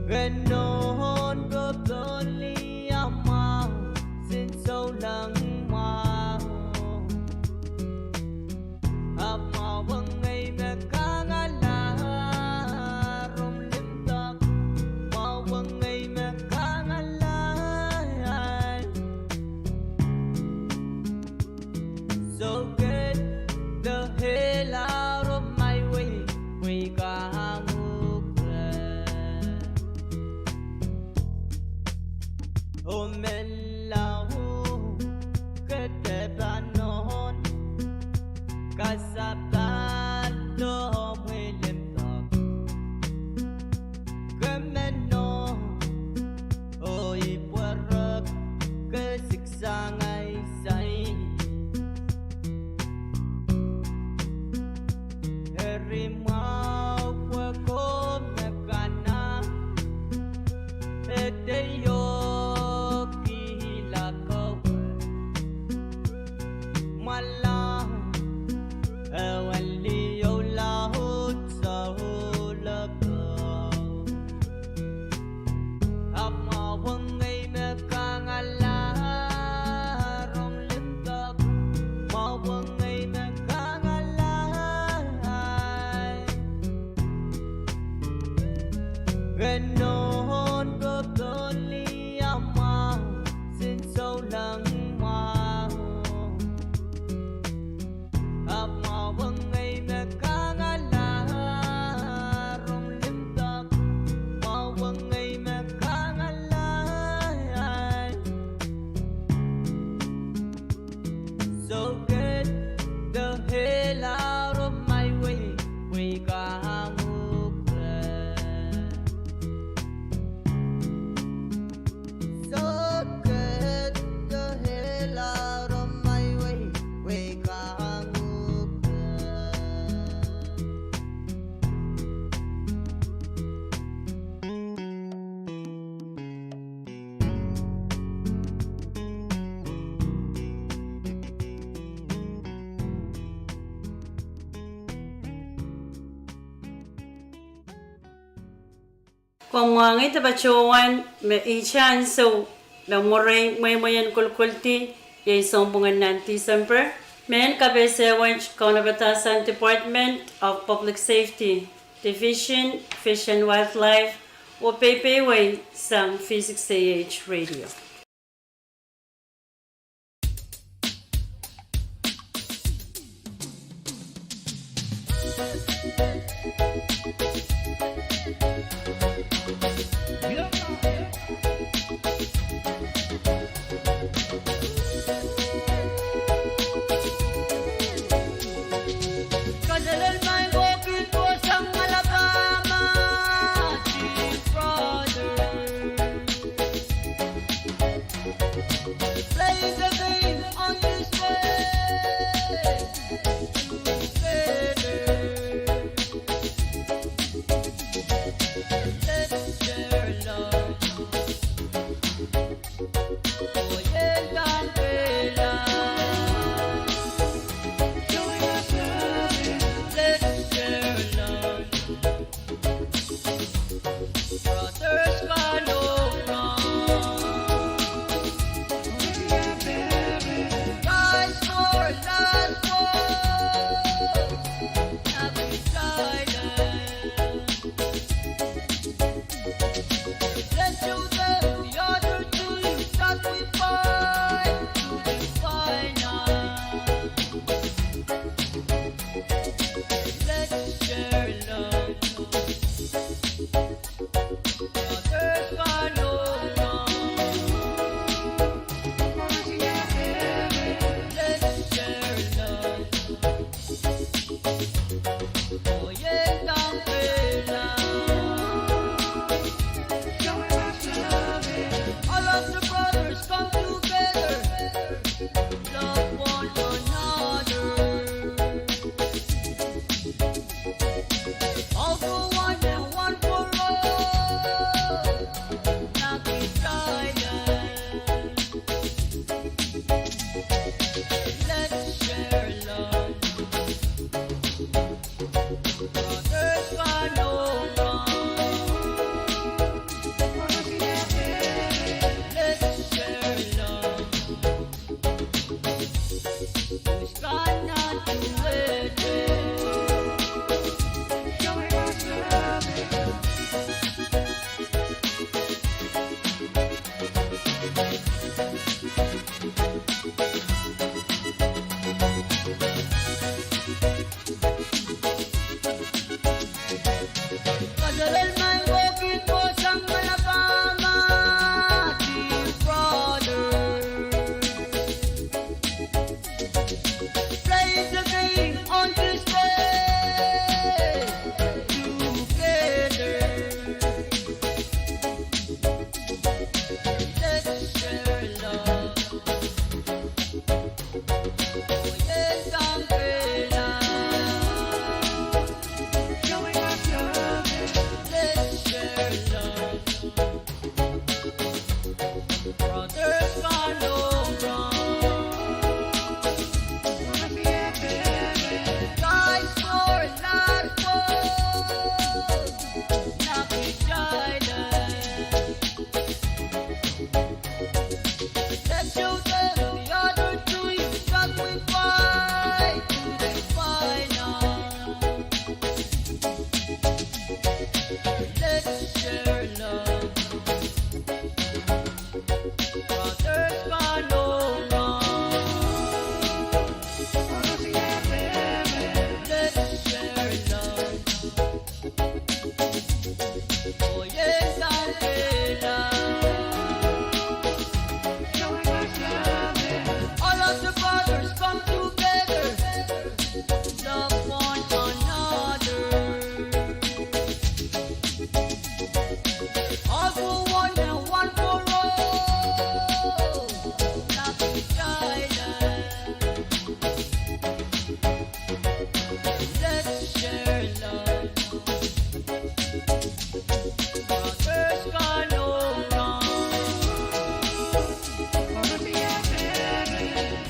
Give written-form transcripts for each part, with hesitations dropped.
gần nôn gấp đơn ly ama xin sâu lắng mà hấp màu vâng ngày mẹ ca ngã la rôm lim tắc màu vâng ngày mẹ ca ngã la so good the hell out of my way we got ôm men lao kết đẹp ban non cả sắp tan đó hơi lem tóc cái men no ôi Pahrek cái sức sang ngày say harimau qua mẹ cana đây yo mala awali yo lahut sahula ka amma wang ngày mẹ ca ngala rong lim tắc ma wang ngày mẹ ca ngala gần non gấp đơn ly ama xin sâu lắng so get the hell out of my way we got so get the hell out of my way we got Kung mga ito bachuan, may ichan so, la moray may mayan kulkulti, yay sombungan ng December. Mayan KAPWARESOU Kaunabatasan Department of Public Safety, Division, Fish and Wildlife, o Pohnpei sa V6AH Radio. Kadalal may wakit ko sang Alabama, dear brother. Play the game on Tuesday together. Let's share love. Oh yes, ang showing us love. Let's share love. Brothers follow wrong. Guys for life, nakikilala. Let's show them the other two that we fight to the final. Let's share love. Brothers follow wrong. Let's share love. Oh yes, ang all of the brothers come together, love one another. All for one and one for all. Nakikilala. Let's share love. Brothers follow wrong.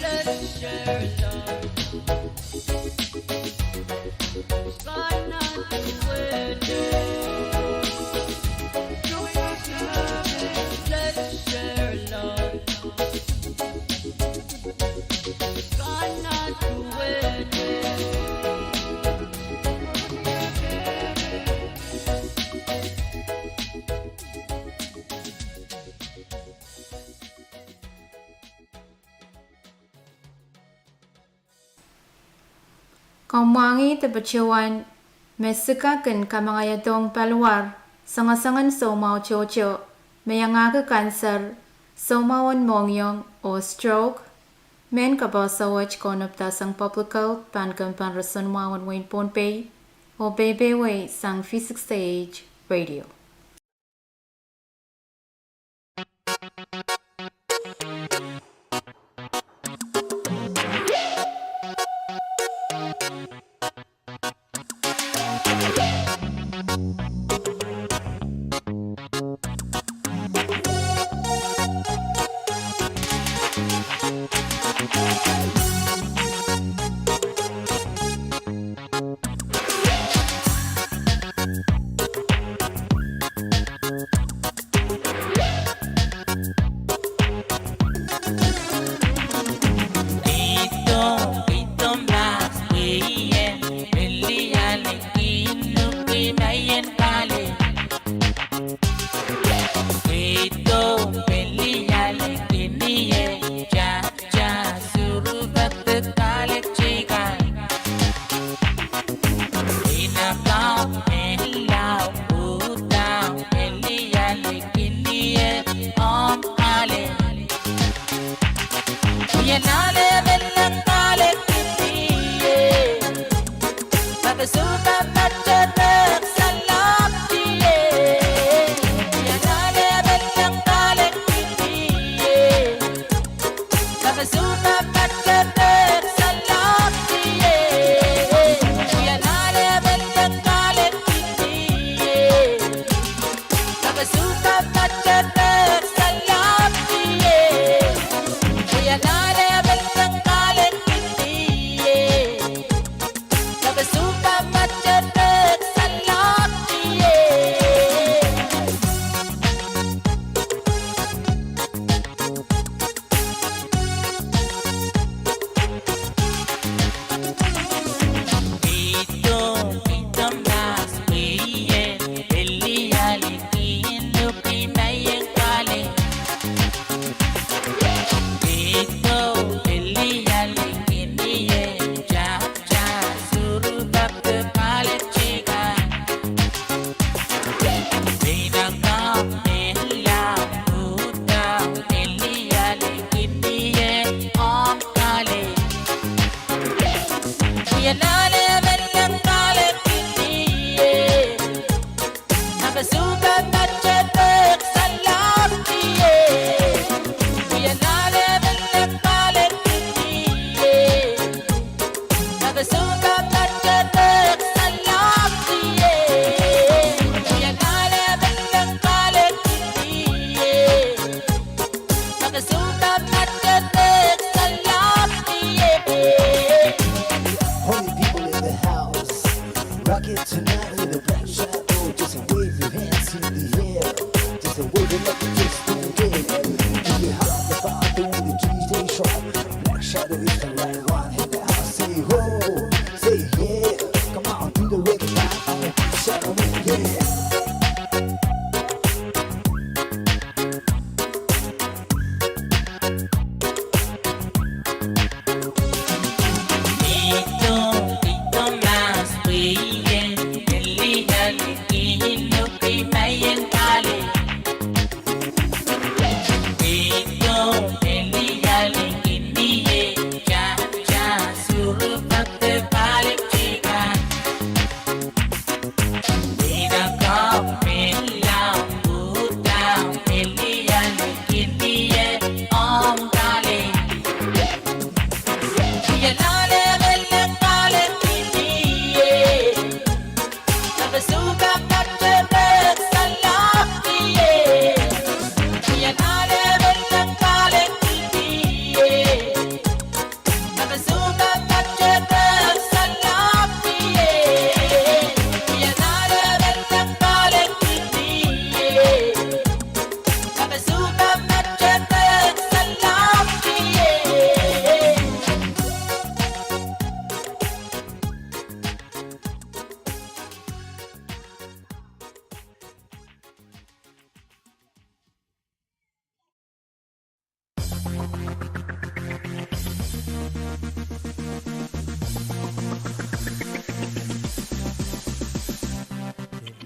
Let's share love. Sky not the weather. Let's share love. Sky not the weather. Kaumwangi tapachuan mesikakan kamangayatong palwar sangasangan somao chocho mayangaka cancer somawan mongyong o stroke men kabasawach konopta sang public health pankampan rasunwawan wain Pohnpei o bebeway sang V6AH Radio. Super Matcha Salam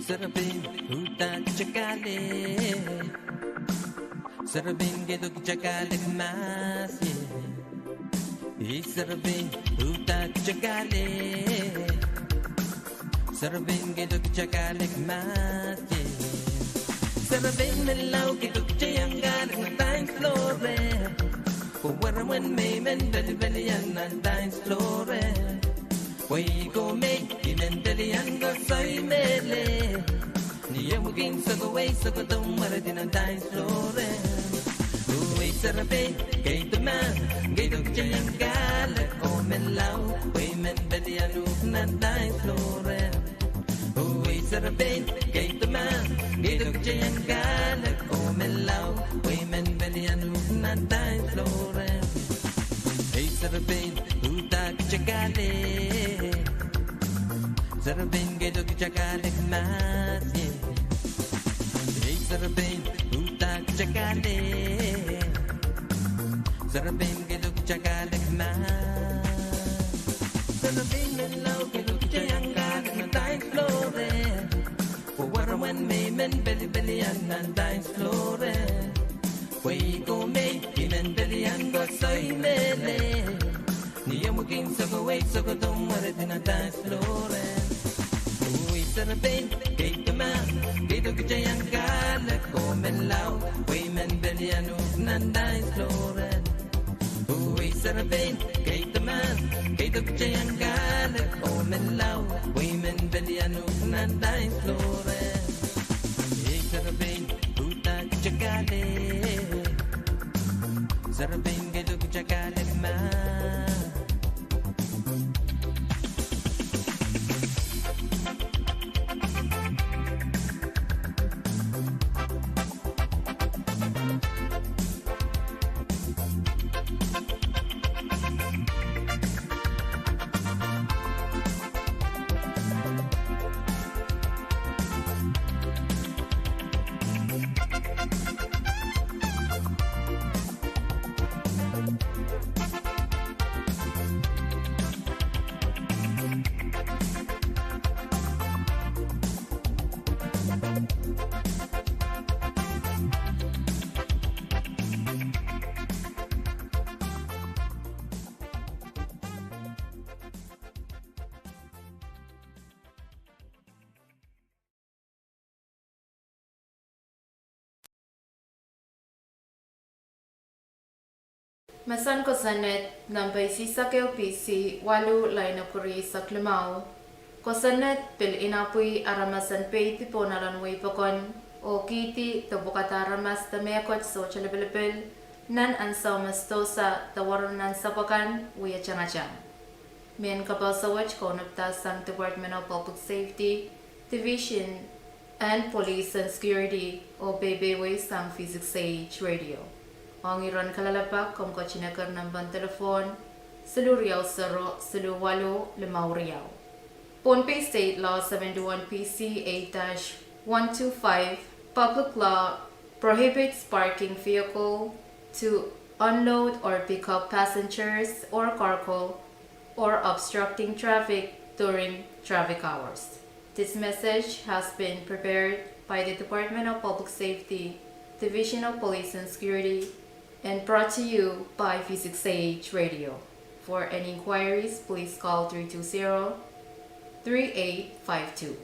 Sarabin hutan chakale Sarabin gedok chakale mas Sarabin hutan chakale Sarabin gedok chakale mas Sarabin melau gedok chayanggan ng dance floor Puwarawan may men bali-balian ng dance floor Way go make inendalian go soy mele Niya mugin sa gaway sa kutong maratin ang dance floor Uy sarabe kay tuman kay dog chayang galat o melaw Way mendalian ng dance floor Uy sarabe kay tuman kay dog chayang galat o melaw Way mendalian ng dance floor Hey sarabe utak chakale Sarabin gedok chakale mas Hey sarabin utak chakale Sarabin gedok chakale mas Sarabin melau gedok chayang galit ng dance floor Puwarawan may men bali-balian ng dance floor Way go may inendalian go soy mele Niya mugin sa gaway sa kutong maratin ang dance floor Uy sarabin kay tuman kay dog chayang galat ko melaw Way men balian ng dance floor Uy sarabin kay tuman kay dog chayang galat ko melaw Way men balian ng dance floor Hey sarabin utak chakale Sarabin kay dog chakale ma Masan ko sanet nampay sisa keo PC walu lay na kuri sa klimao. Ko sanet pil inapuy aramasan pay tipo nalanway pakon o kiti tabukata aramas tamekot so chalipilipil nan ansaw mastosa tawarunan sa pakan uya changachang. Men kapal sawach ko napta sang Department of Public Safety, Division and Police and Security o BBW sang V6AH Radio. Ang iron kalalapak kung kachinakar ng ban telefon, Siluriao Saro, Siluwalo, Limauriao. Pohnpei State Law 71 PC 8-125, Public Law prohibits parking vehicle to unload or pick up passengers or cargo or obstructing traffic during traffic hours. This message has been prepared by the Department of Public Safety, Division of Police and Security, and brought to you by V6AH Radio. For any inquiries, please call 320-3852.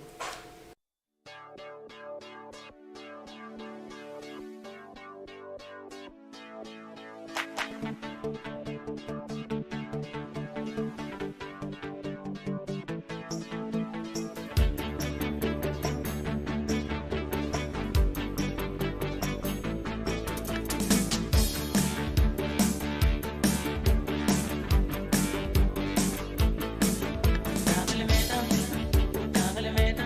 Dale meta,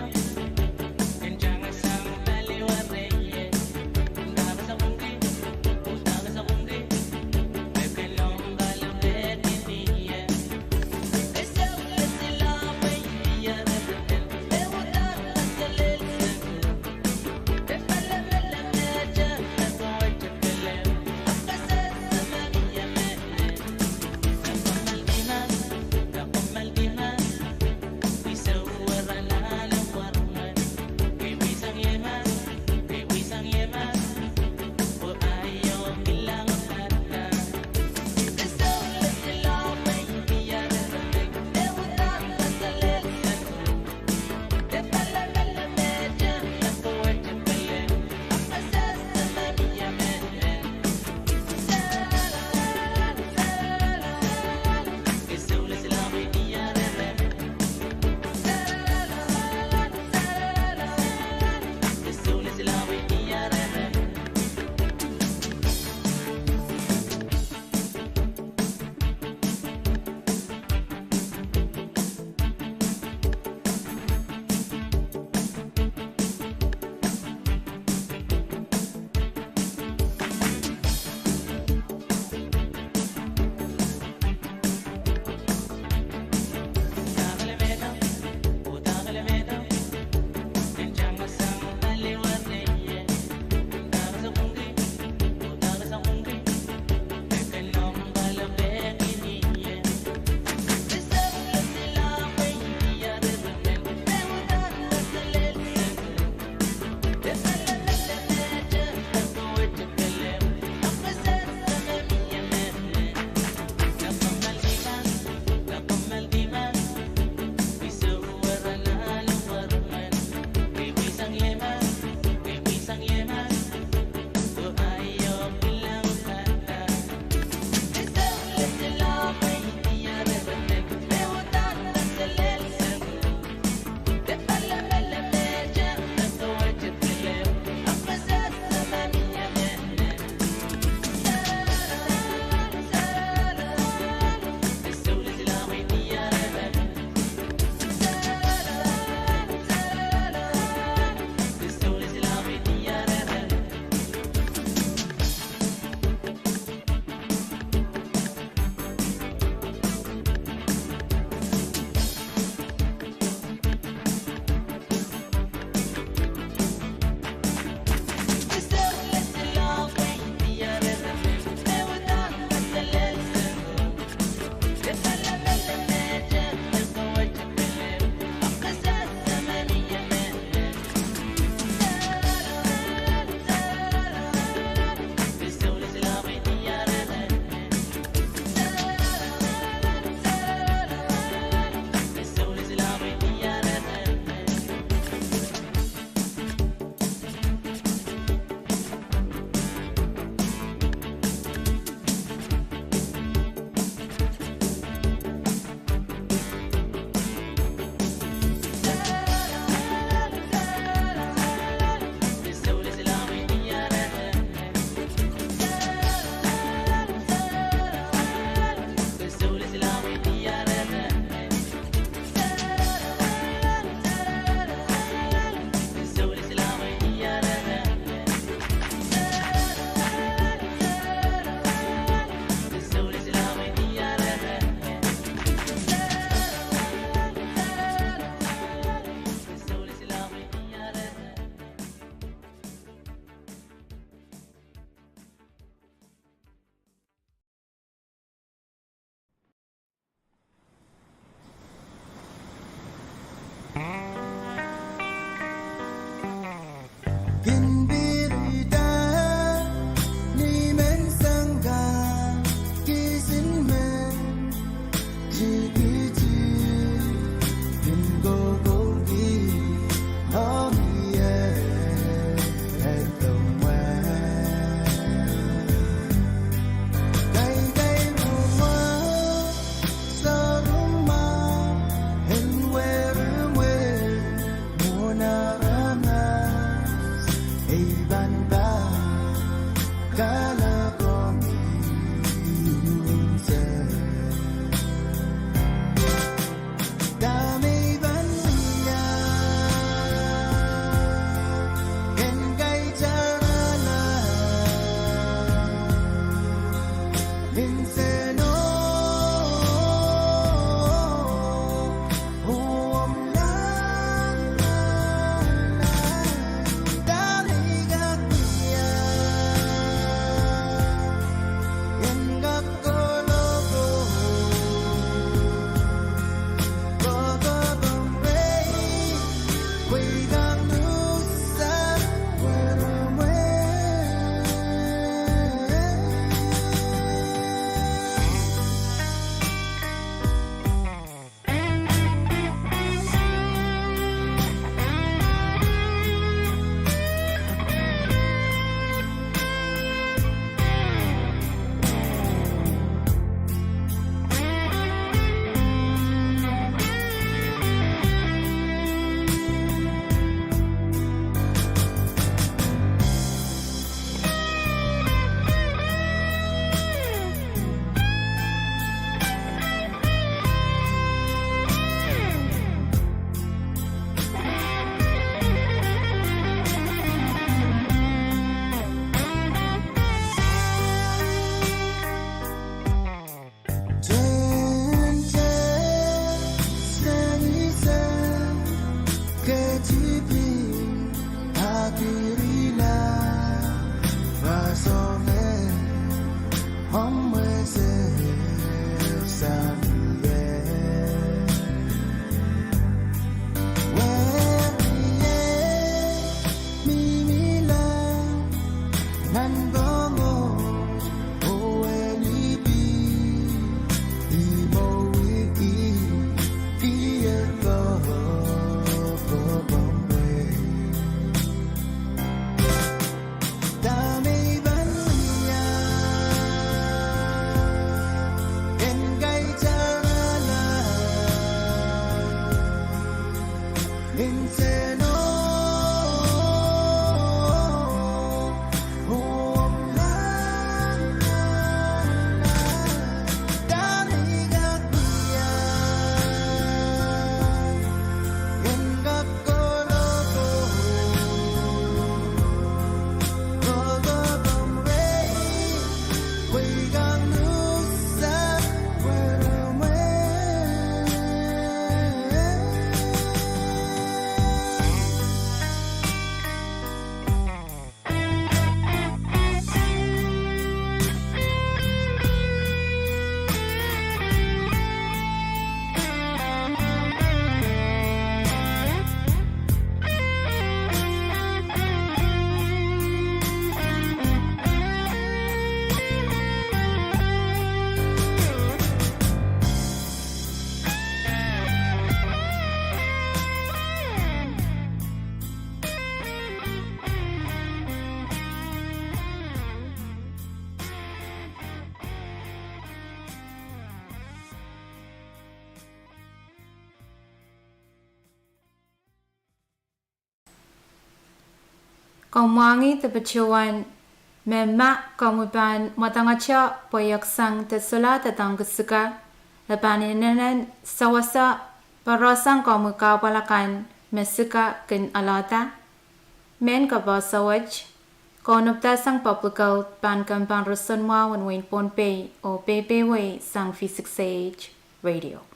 Kongwangi tepachuan memma komupan matangacha poyaksang tesula tatanggusuka lapaninanan sawasa parasang komuka palakan mesuka kin alata men kabasawaj konupta sang papukal pan kampan rusunwa wanwin Pohnpei o Pahrek sang V6AH Radio.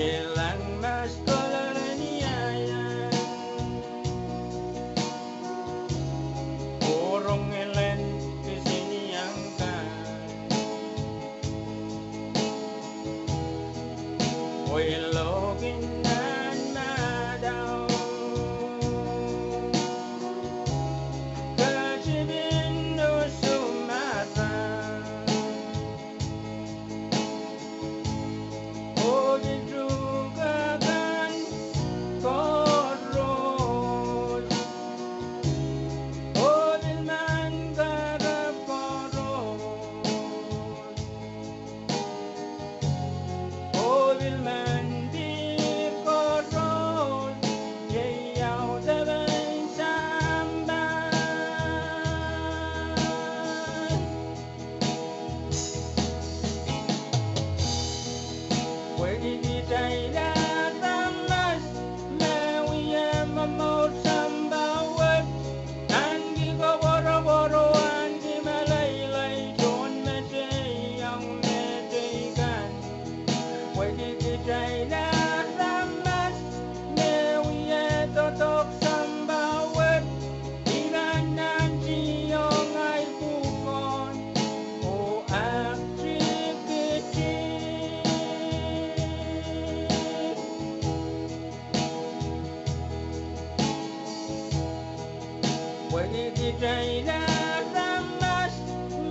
ilan mas koloniayan burung ilan kesiniangkan Oilogin nan madaw Kasibin no sumata Ogidrugagan korod Odilman garap korod Odilman di korod Yayaw daban samban Pwede di tayo ramas Mawiyam mamot sambawag Andi ko boro-boro Andi malaylay Doon meseyang medegan Pwede di tayo ramas Mawiyam totok sambawag Ilan ng siyong ay bukon O activity Pwede di tayo ramas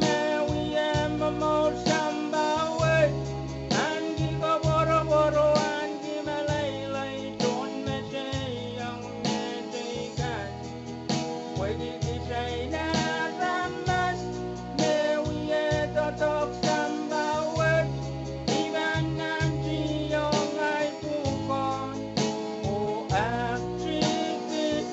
Mawiyam mamot sambawag Andi ko boro-boro Andi malaylay Doon meseyang medegan Pwede di tayo ramas Mawiyam totok sambawag Iban ng siyong ay bukon O activity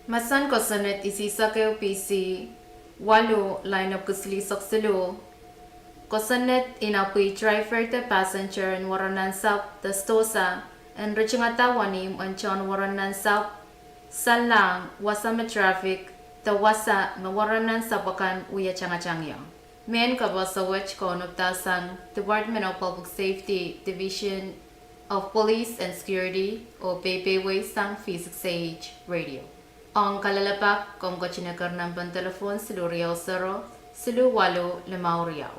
Masan kosanet isisa kayo PC, walo line up kuslisok silo. Kosanet inapoy driver te passenger and waranan sap tastosa and reaching atawanim on chon waranan sap salang wasama traffic tawasa nga waranan sabakan uya changachangya. Men kabasawach konoptasan Department of Public Safety Division of Police and Security o KAPWARESOU V6AH Radio. Ang kalalapak kung kachinakar ng pantelefon silu Riau Sero, silu Walo Limau Riau.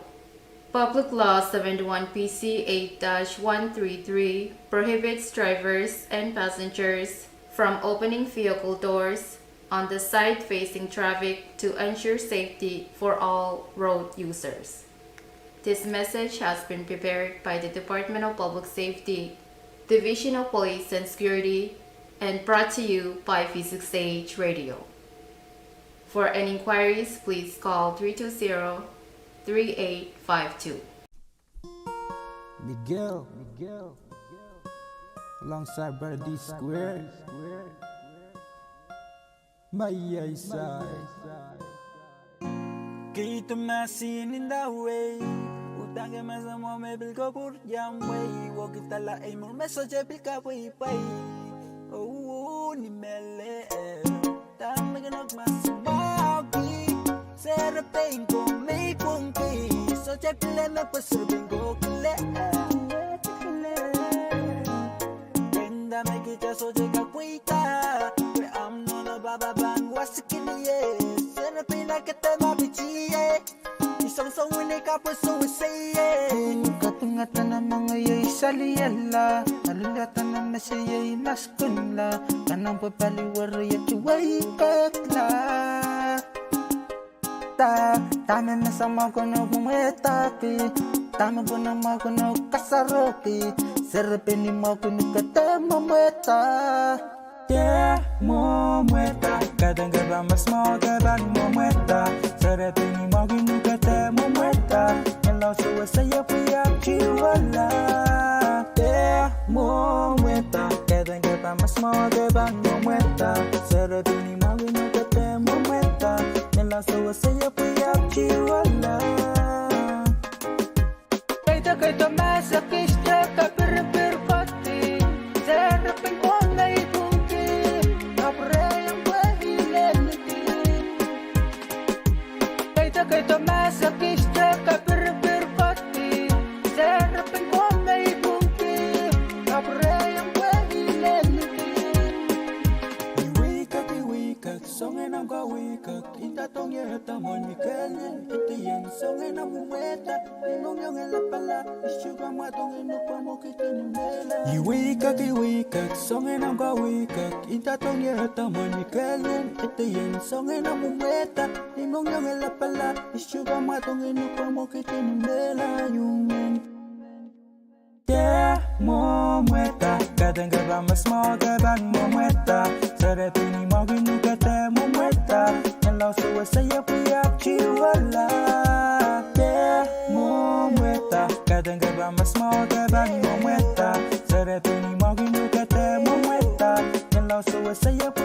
Public Law 71 PC 8-133 prohibits drivers and passengers from opening vehicle doors on the side facing traffic to ensure safety for all road users. This message has been prepared by the Department of Public Safety, Division of Police and Security, and brought to you by V6AH Radio. For any inquiries, please call 320-3852. Miguel, alongside Brother D Square. My side. Keep the machine in the way. Utang mas mo may bil ko pur jam way. Wag tala ay mo message bil ka way pay. Oh ni mele. Tang naganag mas magi. Serapin ko may Pohnpei. So check le na pasurubing ko kile. Kenda may kita so check up wita. Babang wasikiniye Serapin na katema bichiye Isang-sang wini kapuso wisiye Katungatan ng mga yoy saliyala Alulatan ng masayay maskunla Kanang papaliwari at yuway kakla Tama masama ko na bumetapi Tama ko na mga ko na kasaropi Serapin ni mga ko na katema mweta Yeah, mo muerta, kadang gaba mas mo gaba mo muerta, serapini mo ginugate mo muerta, nalaw suwa saya puya chiwala. Yeah, mo muerta, kadang gaba mas mo gaba mo muerta, serapini mo ginugate mo muerta, nalaw suwa saya puya chiwala. Kaito masakista kapir pati, serapin ko na ito. Kaito masakista kapir pati serapin ko may Pohnpei kapre ang pahilenitin Iwikak songen ang kawikak itatong yatamon mikalyan itiyan songen ang mumeta inong yung elapala isyuga matong inupa mo kitinimela Iwikak songen ang kawikak itatong yatamon mikalyan itiyan songen ang mumeta inong yung elapala isyuga matong inupa mo kitinimela yungin Yeah, mo muerta, kadang gaba mas mo gaban mo muerta, serapini mo ginugate mo muerta, nalaw suwa saya puya chiwala. Yeah, mo muerta, kadang gaba mas mo gaban mo muerta, serapini mo ginugate mo muerta, nalaw suwa saya puya